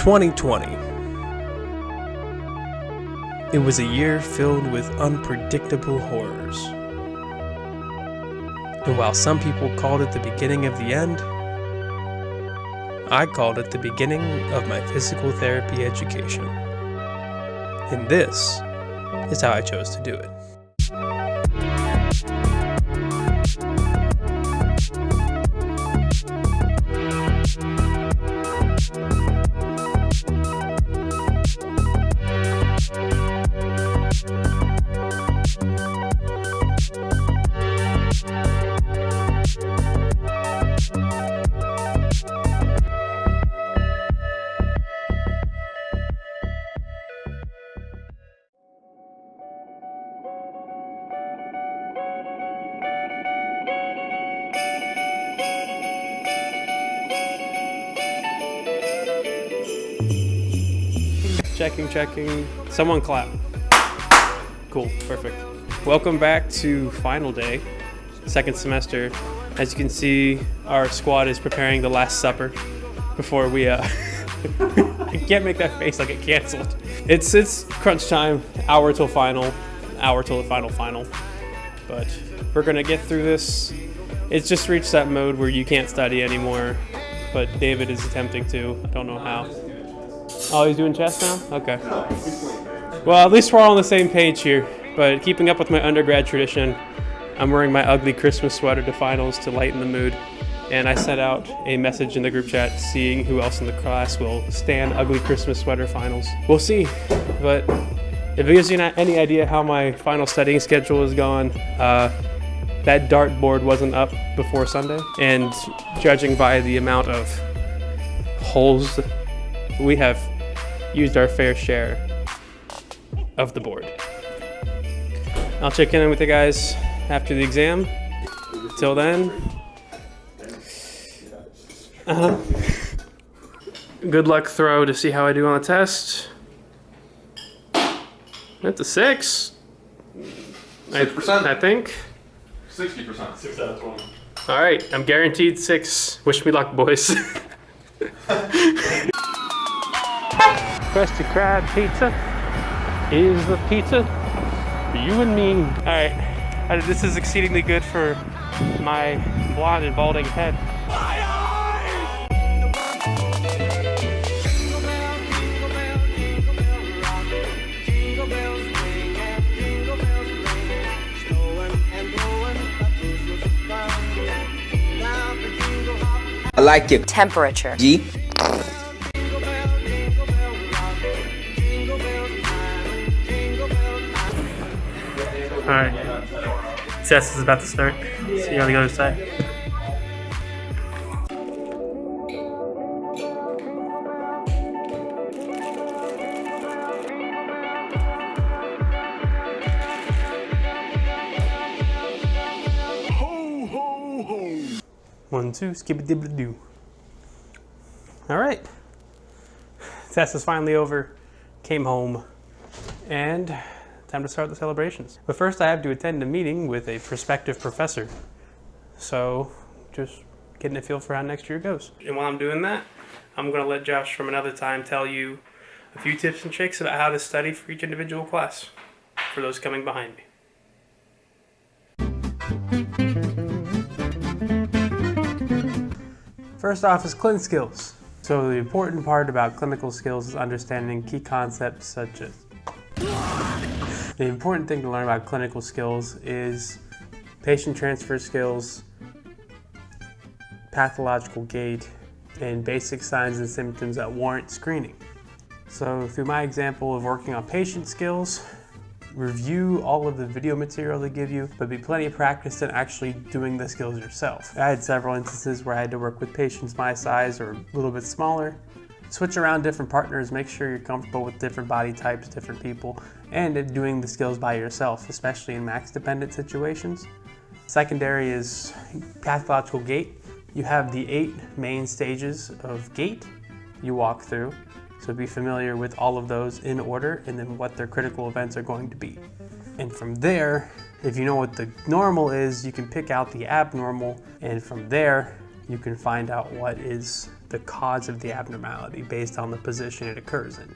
2020. It was a year filled with unpredictable horrors. And while some people called it the beginning of the end, I called it the beginning of my physical therapy education. And this is how I chose to do it. Checking. Someone clap. Cool, perfect. Welcome back to final day, second semester. As you can see, our squad is preparing the Last Supper before we, I can't make that face like it canceled. It's crunch time, hour till the final. But we're gonna get through this. It's just reached that mode where you can't study anymore, but David is attempting to. I don't know how. Oh, he's doing chess now? Okay. Well, at least we're all on the same page here. But keeping up with my undergrad tradition, I'm wearing my ugly Christmas sweater to finals to lighten the mood. And I sent out a message in the group chat seeing who else in the class will stand ugly Christmas sweater finals. We'll see. But if it gives you any idea how my final studying schedule has gone, that dartboard wasn't up before Sunday. And judging by the amount of holes, we have used our fair share of the board. I'll check in with you guys after the exam. Till then, good luck throw to see how I do on the test. That's a 6. 6%. I think. 60%. 6 out of 20. All right, I'm guaranteed 6. Wish me luck, boys. Krusty Krab pizza is the pizza for you and me. All right, this is exceedingly good for my blonde and balding head. I like it. Temperature. G. Alright, test is about to start. See you on the other side. Ho, ho, ho. 1, 2, skibidi-doo. Alright, test is finally over. Came home, and time to start the celebrations. But first I have to attend a meeting with a prospective professor. So just getting a feel for how next year goes. And while I'm doing that, I'm gonna let Josh from another time tell you a few tips and tricks about how to study for each individual class for those coming behind me. First off is clin skills. So the important part about clinical skills is understanding key concepts such as the important thing to learn about clinical skills is patient transfer skills, pathological gait, and basic signs and symptoms that warrant screening. So through my example of working on patient skills, review all of the video material they give you, but be plenty of practice in actually doing the skills yourself. I had several instances where I had to work with patients my size or a little bit smaller. Switch around different partners, make sure you're comfortable with different body types, different people, and doing the skills by yourself, especially in max-dependent situations. Secondary is pathological gait. You have the 8 main stages of gait you walk through, so be familiar with all of those in order and then what their critical events are going to be. And from there, if you know what the normal is, you can pick out the abnormal, and from there, you can find out what is the cause of the abnormality based on the position it occurs in.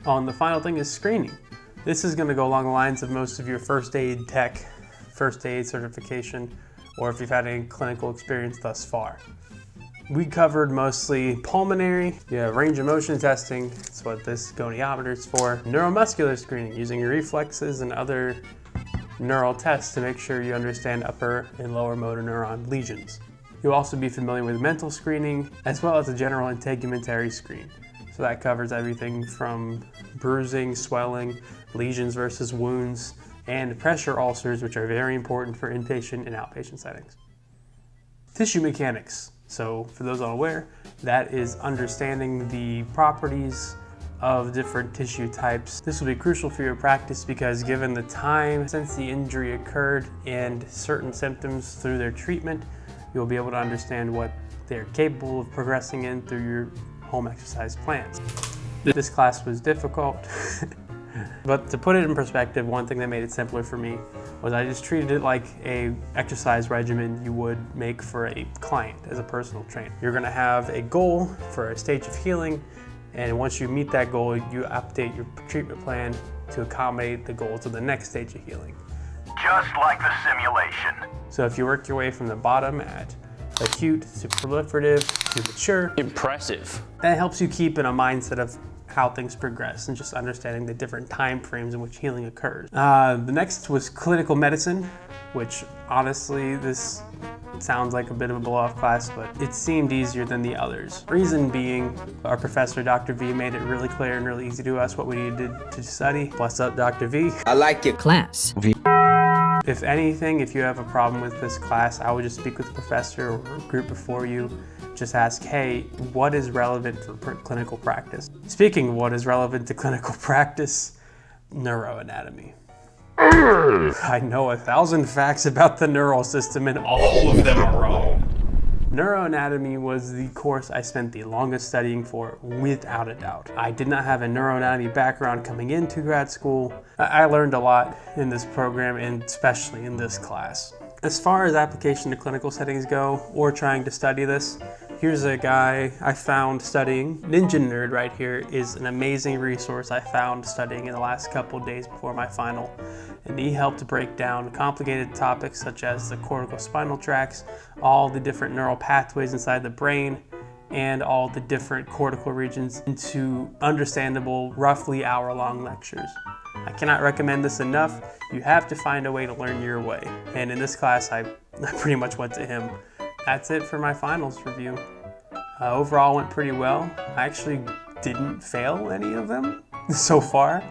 And the final thing is screening. This is going to go along the lines of most of your first aid tech, first aid certification, or if you've had any clinical experience thus far. We covered mostly pulmonary, range of motion testing, that's what this goniometer is for, neuromuscular screening, using your reflexes and other neural tests to make sure you understand upper and lower motor neuron lesions. You'll also be familiar with mental screening, as well as a general integumentary screen. So that covers everything from bruising, swelling, lesions versus wounds, and pressure ulcers, which are very important for inpatient and outpatient settings. Tissue mechanics. So for those unaware, that is understanding the properties of different tissue types. This will be crucial for your practice because given the time since the injury occurred and certain symptoms through their treatment, you'll be able to understand what they're capable of progressing in through your home exercise plans. This class was difficult, but to put it in perspective, one thing that made it simpler for me was I just treated it like a exercise regimen you would make for a client as a personal trainer. You're gonna have a goal for a stage of healing, and once you meet that goal, you update your treatment plan to accommodate the goals of the next stage of healing. Just like the simulation. So if you work your way from the bottom at acute to proliferative to mature. Impressive. That helps you keep in a mindset of how things progress and just understanding the different time frames in which healing occurs. The next was clinical medicine, which honestly, this sounds like a bit of a blow-off class, but it seemed easier than the others. Reason being, our professor, Dr. V, made it really clear and really easy to us what we needed to study. Bless up, Dr. V. I like your class. If anything, if you have a problem with this class, I would just speak with the professor or a group before you. Just ask, hey, what is relevant for clinical practice? Speaking of what is relevant to clinical practice, neuroanatomy. I know 1,000 facts about the neural system and all of them are wrong. Neuroanatomy was the course I spent the longest studying for, without a doubt. I did not have a neuroanatomy background coming into grad school. I learned a lot in this program, and especially in this class. As far as application to clinical settings go, or trying to study this, here's a guy I found studying. Ninja Nerd right here is an amazing resource I found studying in the last couple days before my final. And he helped break down complicated topics such as the corticospinal tracts, all the different neural pathways inside the brain, and all the different cortical regions into understandable, roughly hour-long lectures. I cannot recommend this enough. You have to find a way to learn your way. And in this class, I pretty much went to him. That's it for my finals review. Overall went pretty well. I actually didn't fail any of them so far.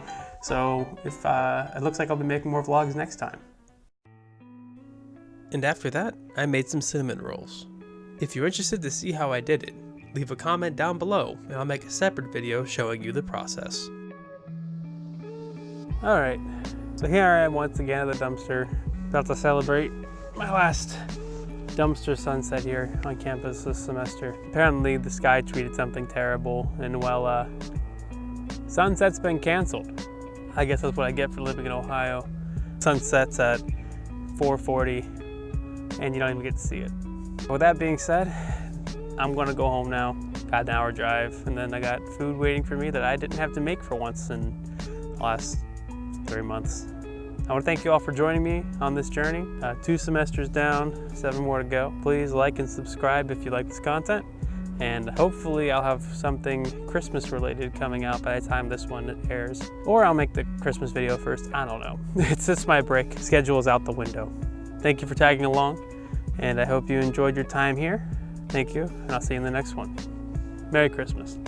So if it looks like I'll be making more vlogs next time. And after that, I made some cinnamon rolls. If you're interested to see how I did it, leave a comment down below and I'll make a separate video showing you the process. Alright, so here I am once again at the dumpster, about to celebrate my last dumpster sunset here on campus this semester. Apparently the sky tweeted something terrible and well, sunset's been canceled. I guess that's what I get for living in Ohio. Sunsets at 4:40 and you don't even get to see it. With that being said, I'm gonna go home now. Got an hour drive and then I got food waiting for me that I didn't have to make for once in the last 3 months. I want to thank you all for joining me on this journey. 2 semesters down, 7 more to go. Please like and subscribe if you like this content. And hopefully I'll have something Christmas related coming out by the time this one airs. Or I'll make the Christmas video first, I don't know. It's just my break. Schedule is out the window. Thank you for tagging along, and I hope you enjoyed your time here. Thank you, and I'll see you in the next one. Merry Christmas.